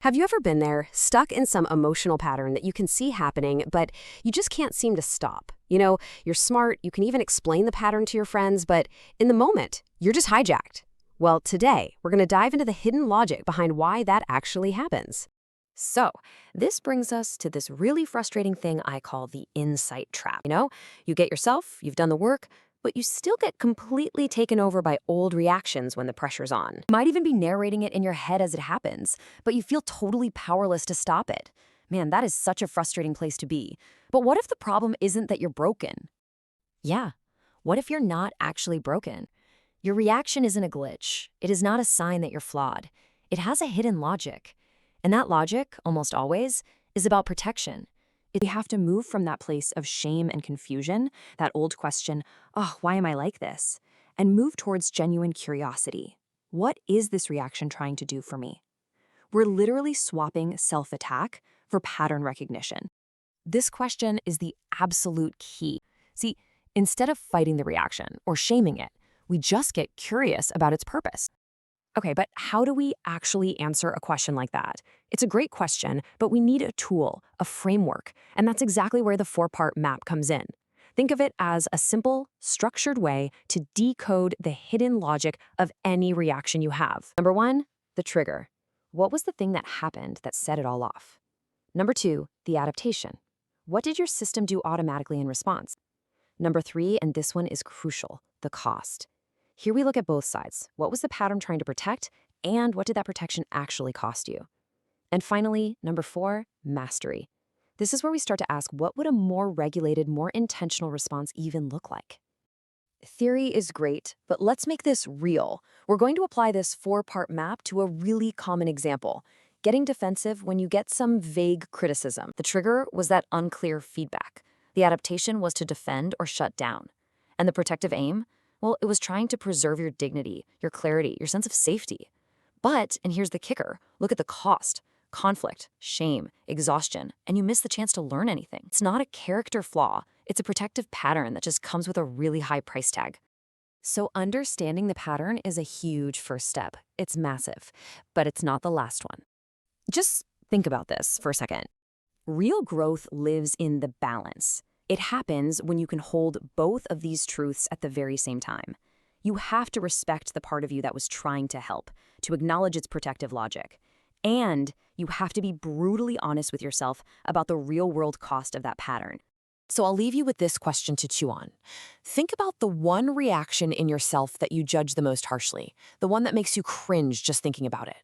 Have you ever been there, stuck in some emotional pattern that you can see happening, but you just can't seem to stop? You're smart, you can even explain the pattern to your friends, but in the moment, you're just hijacked. Well, today, we're going to dive into the hidden logic behind why that actually happens. So, this brings us to this really frustrating thing I call the insight trap. You get yourself, you've done the work, but you still get completely taken over by old reactions when the pressure's on. You might even be narrating it in your head as it happens, but you feel totally powerless to stop it. Man, that is such a frustrating place to be. But what if the problem isn't that you're broken? Yeah, what if you're not actually broken? Your reaction isn't a glitch. It is not a sign that you're flawed. It has a hidden logic. And that logic, almost always, is about protection. We have to move from that place of shame and confusion, that old question, oh, why am I like this? And move towards genuine curiosity. What is this reaction trying to do for me? We're literally swapping self-attack for pattern recognition. This question is the absolute key. See, instead of fighting the reaction or shaming it, we just get curious about its purpose. Okay, but how do we actually answer a question like that? It's a great question, but we need a tool, a framework, and that's exactly where the four-part map comes in. Think of it as a simple, structured way to decode the hidden logic of any reaction you have. Number one, the trigger. What was the thing that happened that set it all off? Number two, the adaptation. What did your system do automatically in response? Number three, and this one is crucial, the cost. Here we look at both sides. What was the pattern trying to protect, and what did that protection actually cost you? And finally, number four, mastery. This is where we start to ask, what would a more regulated, more intentional response even look like? Theory is great, but let's make this real. We're going to apply this four-part map to a really common example. Getting defensive when you get some vague criticism. The trigger was that unclear feedback. The adaptation was to defend or shut down. And the protective aim? Well, it was trying to preserve your dignity, your clarity, your sense of safety. But, and here's the kicker, look at the cost. Conflict, shame, exhaustion, and you miss the chance to learn anything. It's not a character flaw. It's a protective pattern that just comes with a really high price tag. So understanding the pattern is a huge first step. It's massive, but it's not the last one. Just think about this for a second. Real growth lives in the balance. It happens when you can hold both of these truths at the very same time. You have to respect the part of you that was trying to help, to acknowledge its protective logic. And you have to be brutally honest with yourself about the real-world cost of that pattern. So I'll leave you with this question to chew on. Think about the one reaction in yourself that you judge the most harshly, the one that makes you cringe just thinking about it.